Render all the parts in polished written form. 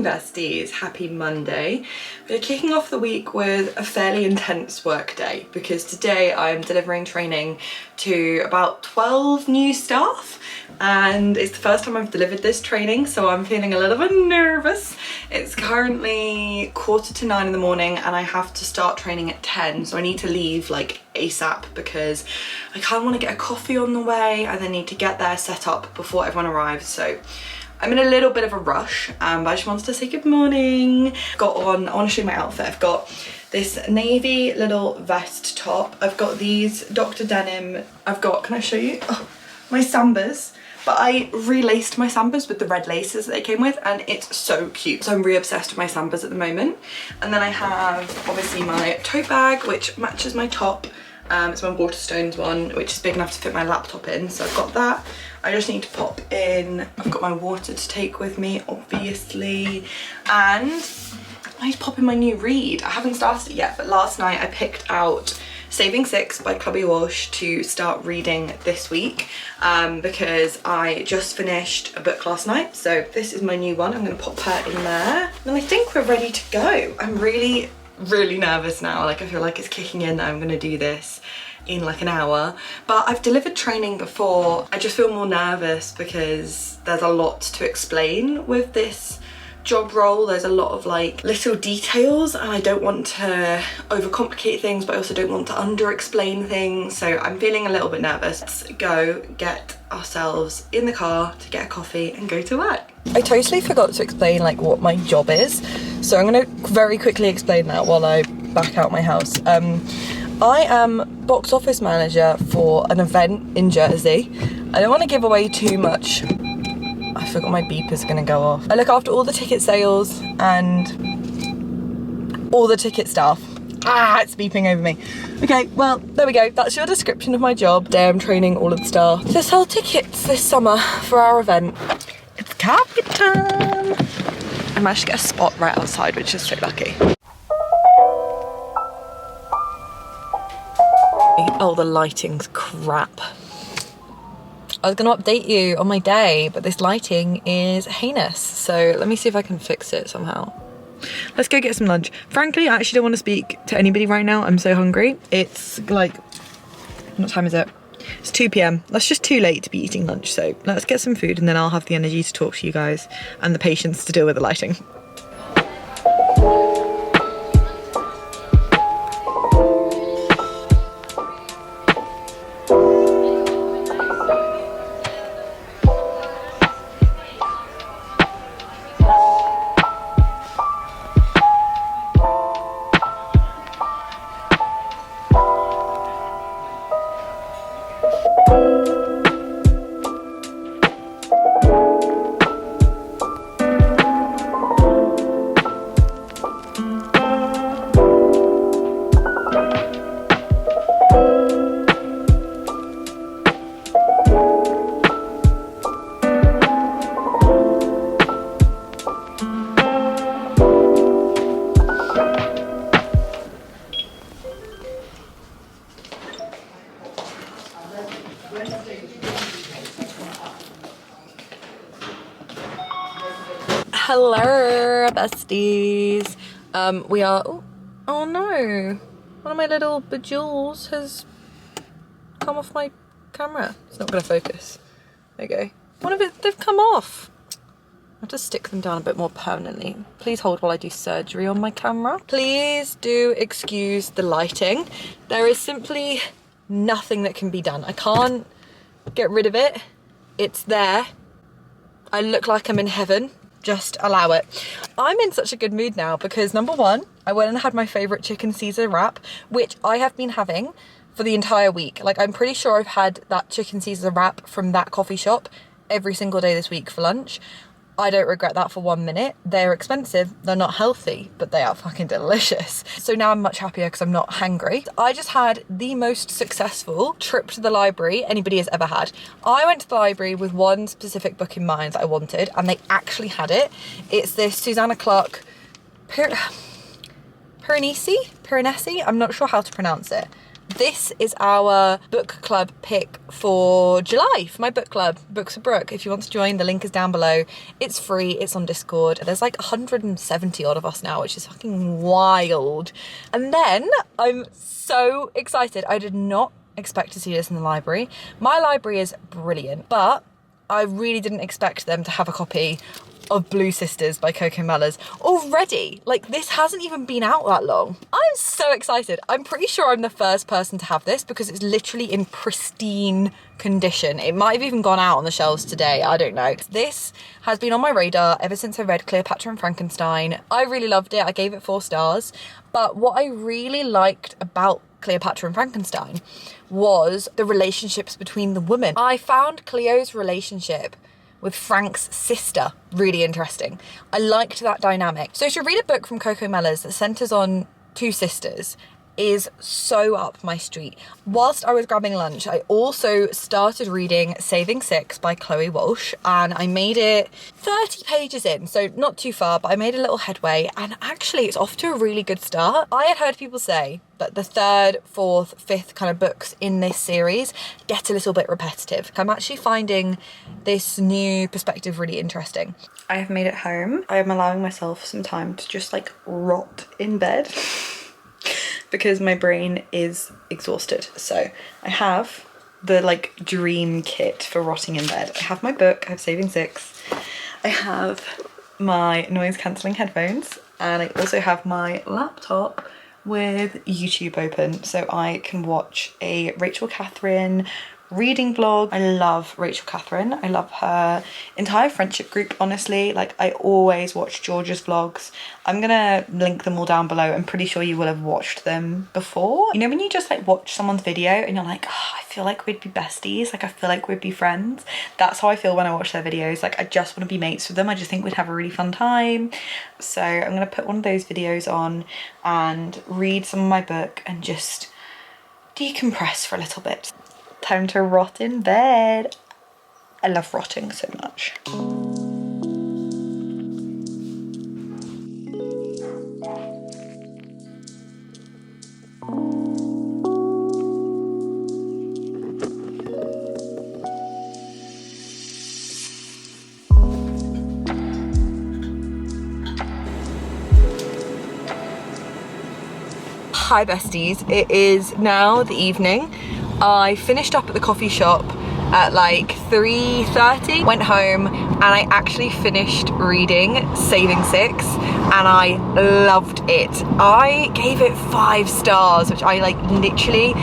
morning, besties. Happy Monday. We're kicking off the week with a fairly intense work day because today I'm delivering training to about 12 new staff, and it's the first time I've delivered this training, so I'm feeling a little bit nervous. It's currently 8:45 in the morning and I have to start training at 10, so I need to leave like ASAP because I kind of want to get a coffee on the way and then need to get there set up before everyone arrives. So I'm in a little bit of a rush, but I just wanted to say good morning. I want to show you my outfit. I've got this navy little vest top. I've got these Dr. Denim. I've got, can I show you? Oh, my Sambas. But I relaced my Sambas with the red laces that they came with, and it's so cute. So I'm re-obsessed with my Sambas at the moment. And then I have obviously my tote bag, which matches my top. It's my Waterstones one, which is big enough to fit my laptop in, so I've got that. I just need to pop in, I've got my water to take with me, obviously, and I need to pop in my new read. I haven't started it yet, but last night I picked out Saving Six by Chloe Walsh to start reading this week because I just finished a book last night, so this is my new one. I'm going to pop her in there, and I think we're ready to go. I'm really nervous now. Like, I feel like it's kicking in that I'm gonna do this in like an hour, but I've delivered training before. I just feel more nervous because there's a lot to explain with this job role. There's a lot of like little details and I don't want to overcomplicate things, but I also don't want to under explain things, so I'm feeling a little bit nervous. Let's go get ourselves in the car to get a coffee and go to work. I totally forgot to explain like what my job is, so I'm going to very quickly explain that while I back out my house. I am box office manager for an event in Jersey. I don't want to give away too much. I forgot my beeper's going to go off. I look after all the ticket sales and all the ticket staff. It's beeping over me. Okay, well, there we go. That's your description of my job. Today I'm training all of the staff to sell tickets this summer for our event. It's coffee time. I managed to get a spot right outside, which is so lucky. Oh, the lighting's crap. I was going to update you on my day, but this lighting is heinous. So let me see if I can fix it somehow. Let's go get some lunch. Frankly, I actually don't want to speak to anybody right now. I'm so hungry. It's like, what time is it? It's 2 p.m. That's just too late to be eating lunch. So let's get some food and then I'll have the energy to talk to you guys and the patience to deal with the lighting. Hello, besties. We are, oh no, one of my little bejewels has come off my camera. It's not gonna focus. There you go. One of it, they've come off. I have to stick them down a bit more permanently. Please hold while I do surgery on my camera. Please do excuse the lighting. There is simply nothing that can be done. I can't get rid of it. It's there. I look like I'm in heaven. Just allow it. I'm in such a good mood now because number one, I went and had my favorite chicken Caesar wrap, which I have been having for the entire week. Like, I'm pretty sure I've had that chicken Caesar wrap from that coffee shop every single day this week for lunch. I don't regret that for 1 minute. They're expensive, they're not healthy, but they are fucking delicious. So now I'm much happier because I'm not hangry. I just had the most successful trip to the library anybody has ever had. I went to the library with one specific book in mind that I wanted, and they actually had it. It's this Susanna Clarke Piranesi? I'm not sure how to pronounce it. This is our book club pick for July, for my book club, Books with Brooke. If you want to join, the link is down below. It's free, it's on Discord. There's like 170 odd of us now, which is fucking wild. And then I'm so excited. I did not expect to see this in the library. My library is brilliant, but I really didn't expect them to have a copy of Blue Sisters by Coco Mellors already. Like, this hasn't even been out that long. I'm so excited. I'm pretty sure I'm the first person to have this because it's literally in pristine condition. It might have even gone out on the shelves today, I don't know. This has been on my radar ever since I read Cleopatra and Frankenstein. I really loved it. I gave it 4 stars. But what I really liked about Cleopatra and Frankenstein was the relationships between the women. I found Cleo's relationship with Frank's sister really interesting. I liked that dynamic. So to read a book from Coco Mellors that centres on 2 sisters is so up my street. Whilst I was grabbing lunch, I also started reading Saving Six by Chloe Walsh, and I made it 30 pages in, so not too far, but I made a little headway, and actually it's off to a really good start. I had heard people say that the 3rd, 4th, 5th kind of books in this series get a little bit repetitive. I'm actually finding this new perspective really interesting. I have made it home. I am allowing myself some time to just like rot in bed because my brain is exhausted. So I have the like dream kit for rotting in bed. I have my book, I have Saving Six, I have my noise cancelling headphones, and I also have my laptop with YouTube open so I can watch a Rachel Catherine reading vlog. I love Rachel Catherine. I love her entire friendship group, honestly. Like, I always watch Georgia's vlogs. I'm gonna link them all down below. I'm pretty sure you will have watched them before. You know when you just like watch someone's video and you're like, oh, I feel like we'd be besties, like I feel like we'd be friends. That's how I feel when I watch their videos. Like, I just want to be mates with them. I just think we'd have a really fun time. So I'm gonna put one of those videos on and read some of my book and just decompress for a little bit. Time to rot in bed. I love rotting so much. Hi besties, it is now the evening. I finished up at the coffee shop at like 3:30, went home, and I actually finished reading Saving Six, and I loved it. I gave it 5 stars, which I like literally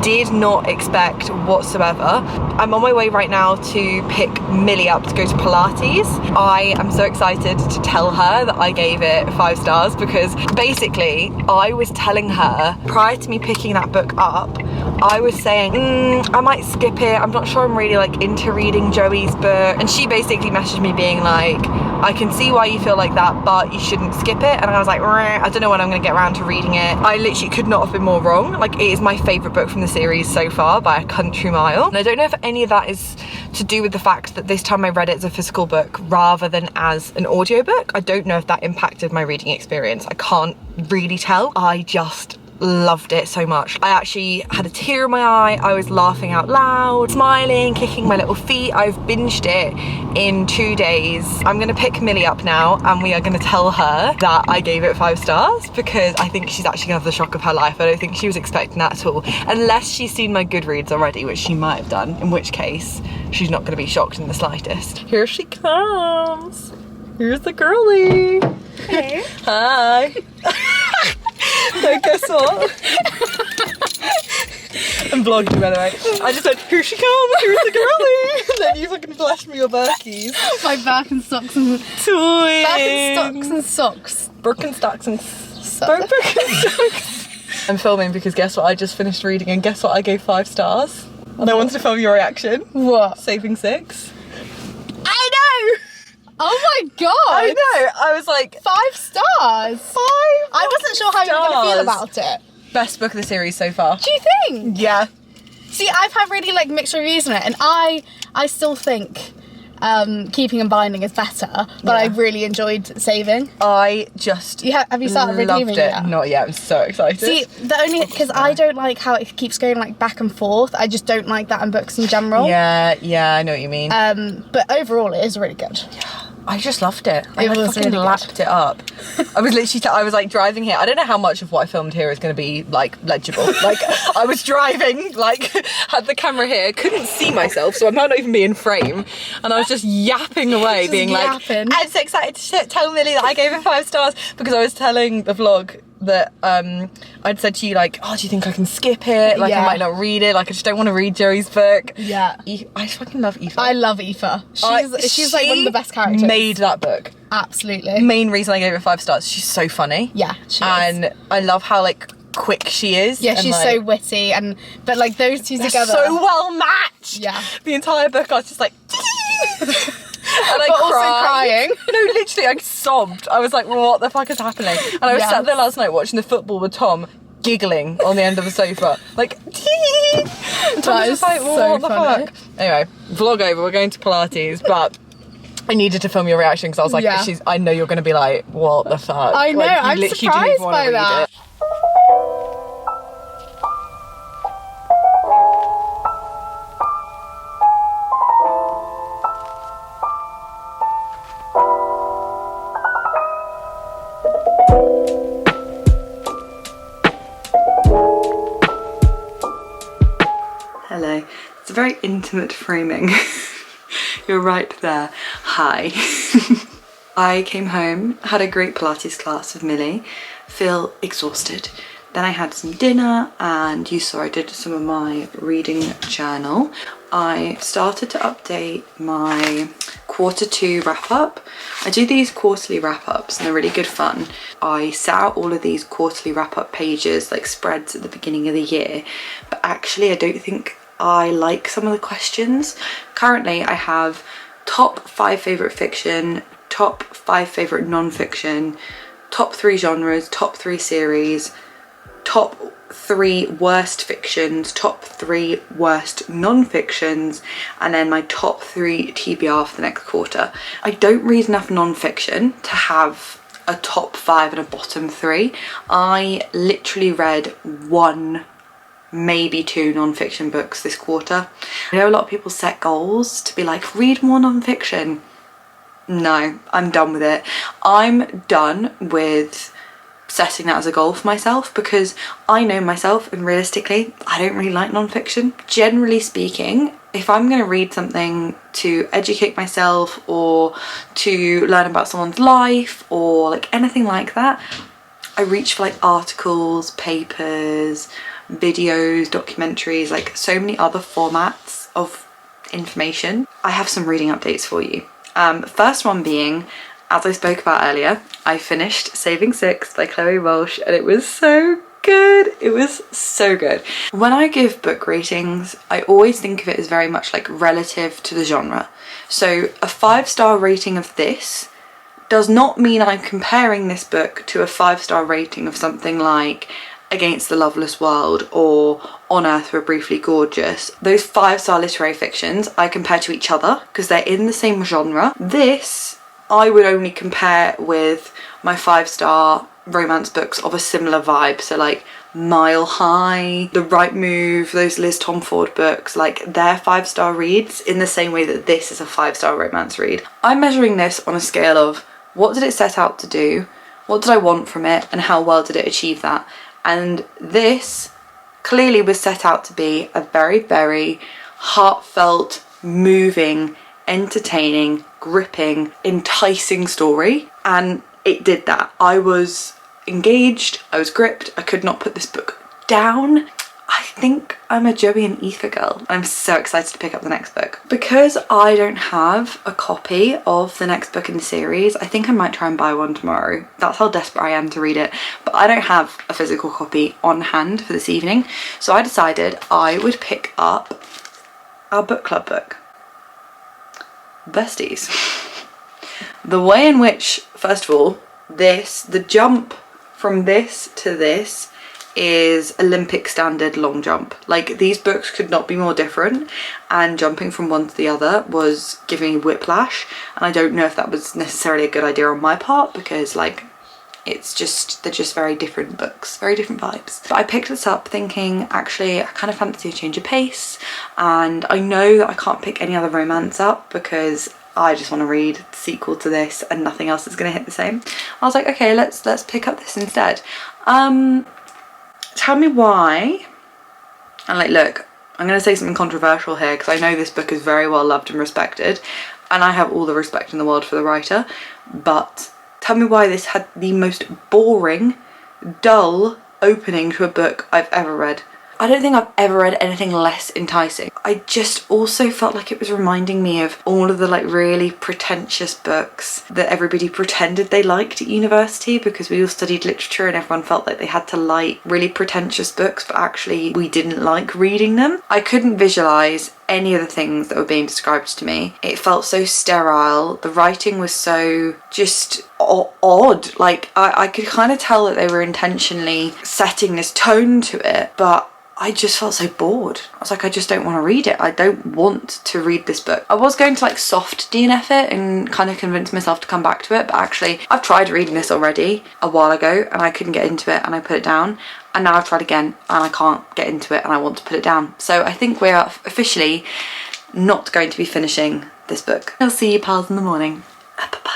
did not expect whatsoever. I'm on my way right now to pick Millie up to go to Pilates. I am so excited to tell her that I gave it 5 stars because basically I was telling her prior to me picking that book up, I was saying, I might skip it. I'm not sure I'm really like into reading Joey's book. And she basically messaged me being like, I can see why you feel like that, but you shouldn't skip it. And I was like, I don't know when I'm gonna get around to reading it. I literally could not have been more wrong. Like, it is my favorite book from the series so far by a country mile. And I don't know if any of that is to do with the fact that this time I read it as a physical book rather than as an audiobook. I don't know if that impacted my reading experience. I can't really tell. I just loved it so much. I actually had a tear in my eye. I was laughing out loud, smiling, kicking my little feet. I've binged it in 2 days. I'm gonna pick Millie up now and we are gonna tell her that I gave it 5 stars because I think she's actually gonna have the shock of her life. I don't think she was expecting that at all, unless she's seen my Goodreads already, which she might have done, in which case she's not gonna be shocked in the slightest. Here she comes. Here's the girlie. Hey. Hi. So guess what? I'm vlogging, by the way. I just said, here she comes, here's the girlie. And then you fucking flashed me your Birkies. My Birkenstocks and twins. Birkenstocks and socks. Birkenstocks and Birkenstocks. I'm filming because guess what I just finished reading, and guess what I gave 5 stars? And I wanted to film your reaction. What? Saving Six. I know! Oh my god! I know, I was like 5 stars! 5 I wasn't sure how you were gonna feel about it. Best book of the series so far. Do you think? Yeah. See, I've had really like mixed reviews on it, and I still think keeping and binding is better, but I really enjoyed saving. I just Have you started loved redeeming it. yet? Not yet. I'm so excited. See, the only because I don't like how it keeps going like back and forth. I just don't like that in books in general. Yeah, I know what you mean. But overall, it is really good. I just loved it. I was fucking really lapped it up. I was literally, I was like driving here. I don't know how much of what I filmed here is going to be like legible. Like I was driving, like had the camera here, couldn't see myself, so I might not even be in frame. And I was just yapping away, Just being yapping. like, I'm so excited to tell Millie that I gave it 5 stars, because I was telling the vlog that I'd said to you like, oh, do you think I can skip it? Like I might not read it. Like I just don't want to read Joey's book. Yeah. I fucking love Aoife. I love Aoife. She's like one of the best characters. Made that book. Absolutely. Main reason I gave it 5 stars. She's so funny. Yeah, she is. And I love how like quick she is. Yeah, and, she's like, so witty, but like those two they're together, so well matched. Yeah. The entire book, I was just like. And I but also cried. crying. No, literally, I sobbed. I was like, what the fuck is happening? And I was sat there last night watching the football with Tom, giggling on the end of the sofa. Like, and Tom was just like, well, what the fuck? Anyway, vlog over, we're going to Pilates, but I needed to film your reaction because I was like, I know you're going to be like, what the fuck? I know, like, I'm surprised by that. Hello. It's a very intimate framing. You're right there. Hi. I came home, had a great Pilates class with Millie, feel exhausted. Then I had some dinner and you saw I did some of my reading journal. I started to update my Q2 wrap up. I do these quarterly wrap ups and they're really good fun. I set out all of these quarterly wrap up pages, like spreads at the beginning of the year, but actually I don't think I like some of the questions. Currently I have top 5 favourite fiction, top 5 favourite non-fiction, top 3 genres, top 3 series, top 3 worst fictions, top 3 worst non-fictions, and then my top 3 TBR for the next quarter. I don't read enough non-fiction to have a top 5 and a bottom 3. I literally read 1, maybe 2 non-fiction books this quarter. I know a lot of people set goals to be like, read more non-fiction. No, I'm done with it. I'm done with setting that as a goal for myself because I know myself and realistically I don't really like non-fiction. Generally speaking, if I'm going to read something to educate myself or to learn about someone's life or like anything like that, I reach for like articles, papers, videos, documentaries, like so many other formats of information. I have some reading updates for you. First one being, as I spoke about earlier, I finished Saving Six by Chloe Walsh and it was so good. It was so good. When I give book ratings, I always think of it as very much like relative to the genre. So a 5-star rating of this does not mean I'm comparing this book to a 5-star rating of something like Against the Loveless World or On Earth We're Briefly Gorgeous. Those 5-star literary fictions I compare to each other because they're in the same genre. This I would only compare with my 5-star romance books of a similar vibe. So like Mile High, The Right Move, those Liz Tomford books, like they're 5-star reads in the same way that this is a 5-star romance read. I'm measuring this on a scale of what did it set out to do, what did I want from it, and how well did it achieve that. And this clearly was set out to be a very, very heartfelt, moving, entertaining, gripping, enticing story. And it did that. I was engaged, I was gripped, I could not put this book down. I think I'm a Joey and Aoife girl. I'm so excited to pick up the next book. Because I don't have a copy of the next book in the series, I think I might try and buy one tomorrow. That's how desperate I am to read it. But I don't have a physical copy on hand for this evening. So I decided I would pick up our book club book, Besties. The way in which, first of all, the jump from this to this is Olympic standard long jump. Like, these books could not be more different, and jumping from one to the other was giving me whiplash, and I don't know if that was necessarily a good idea on my part, because like they're just very different books, very different vibes. But I picked this up thinking, actually, I kind of fancy a change of pace, and I know that I can't pick any other romance up because I just want to read the sequel to this and nothing else is going to hit the same. I was like, okay, let's pick up this instead. Tell me why. And like, look, I'm going to say something controversial here because I know this book is very well loved and respected, and I have all the respect in the world for the writer, but tell me why this had the most boring, dull opening to a book I've ever read. I don't think I've ever read anything less enticing. I just also felt like it was reminding me of all of the like really pretentious books that everybody pretended they liked at university, because we all studied literature and everyone felt like they had to like really pretentious books, but actually we didn't like reading them. I couldn't visualize any of the things that were being described to me. It felt so sterile. The writing was so just odd. Like I could kind of tell that they were intentionally setting this tone to it, but I just felt so bored. I was like, I just don't want to read it. I don't want to read this book. I was going to like soft DNF it and kind of convince myself to come back to it, but actually I've tried reading this already a while ago and I couldn't get into it and I put it down. And now I've tried again and I can't get into it and I want to put it down. So I think we are officially not going to be finishing this book. I'll see you pals in the morning. Bye-bye.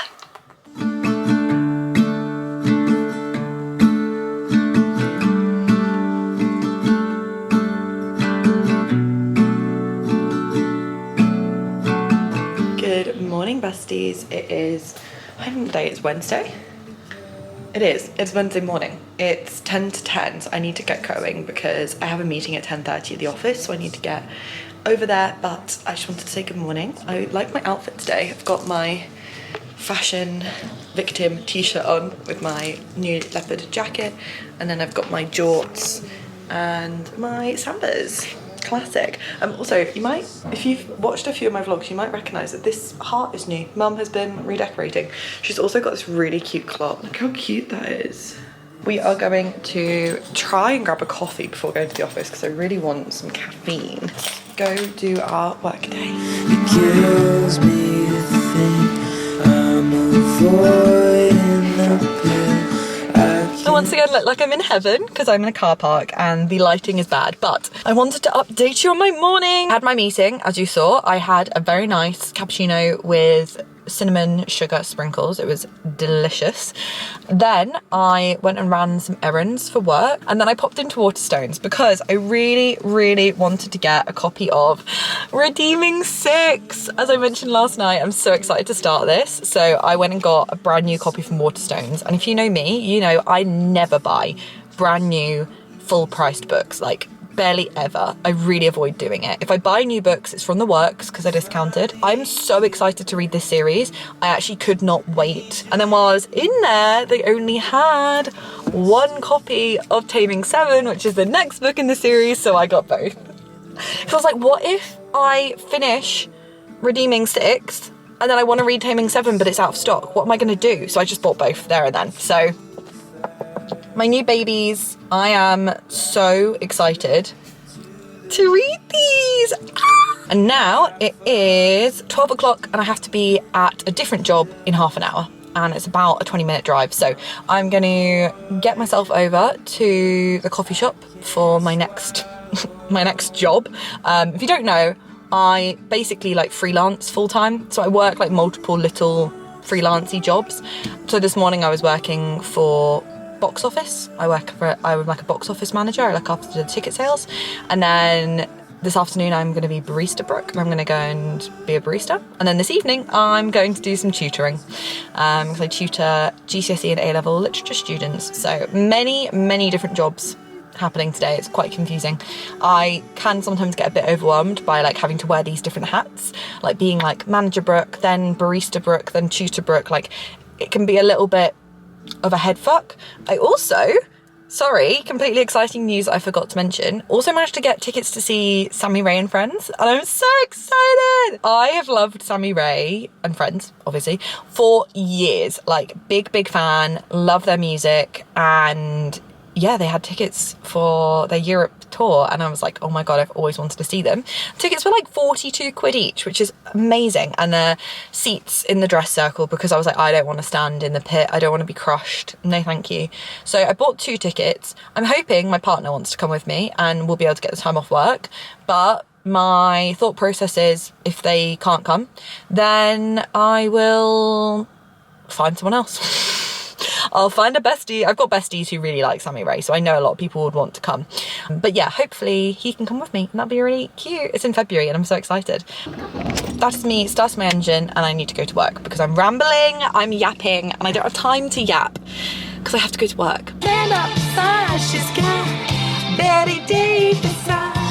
Good morning, besties. It is, I don't know what day, it's Wednesday? It is. It's Wednesday morning. It's 10 to 10, so I need to get going because I have a meeting at 10:30 at the office, so I need to get over there, but I just wanted to say good morning. I like my outfit today. I've got my fashion victim t-shirt on with my new leopard jacket, and then I've got my jorts and my sambas. Classic. Also, you might, if you've watched a few of my vlogs, you might recognise that this heart is new. Mum has been redecorating. She's also got this really cute clock. Look how cute that is. We are going to try and grab a coffee before going to the office because I really want some caffeine. Go do our work day. It kills me to think I'm avoiding the pain. And once again, look like I'm in heaven because I'm in a car park and the lighting is bad, but I wanted to update you on my morning. I had my meeting, as you saw. I had a very nice cappuccino with cinnamon sugar sprinkles. It was delicious. Then I went and ran some errands for work, and then I popped into Waterstones because I really wanted to get a copy of Redeeming 6. As I mentioned last night, I'm so excited to start this, so I went and got a brand new copy from Waterstones. And if you know me, you know I never buy brand new full priced books, like barely ever. I really avoid doing it. If I buy new books, it's from the works because they're discounted. I'm so excited to read this series. I actually could not wait. And then while I was in there, they only had one copy of Taming 7, which is the next book in the series, so I got both. So I was like, what if I finish Redeeming 6 and then I want to read Taming 7 but it's out of stock? What am I going to do? So I just bought both there and then. So my new babies, I am so excited to read these. And now it is 12 o'clock and I have to be at a different job in half an hour, and it's about a 20-minute drive. So I'm going to get myself over to the coffee shop for my next my next job. If you don't know, I basically like freelance full-time, so I work like multiple little freelancey jobs. So this morning I was working for box office. I'm like a box office manager. I look after the ticket sales. And then this afternoon I'm going to be barista Brooke. I'm going to go and be a barista. And then this evening I'm going to do some tutoring. Because I tutor GCSE and A-level literature students. So many different jobs happening today. It's quite confusing. I can sometimes get a bit overwhelmed by like having to wear these different hats, like being like manager Brooke, then barista Brooke, then tutor Brooke. Like it can be a little bit of a head fuck. I also, completely exciting news I forgot to mention, also managed to get tickets to see Sammy Ray and Friends, and I'm so excited. I have loved Sammy Ray and Friends, obviously, for years. Like big fan, love their music, and yeah, they had tickets for their Europe tour, and I was like, oh my god, I've always wanted to see them. Tickets were like 42 quid each, which is amazing, and their seats in the dress circle, because I was like, I don't want to stand in the pit, I don't want to be crushed, no thank you. So I bought 2 tickets. I'm hoping my partner wants to come with me and we'll be able to get the time off work, but my thought process is if they can't come, then I will find someone else. I'll find a bestie. I've got besties who really like Sammy Ray, so I know a lot of people would want to come. But yeah, hopefully he can come with me and that'd be really cute. It's in February and I'm so excited. That's me, starts my engine, and I need to go to work because I'm rambling, I'm yapping, and I don't have time to yap because I have to go to work. Stand up, she's got Betty Davis eyes.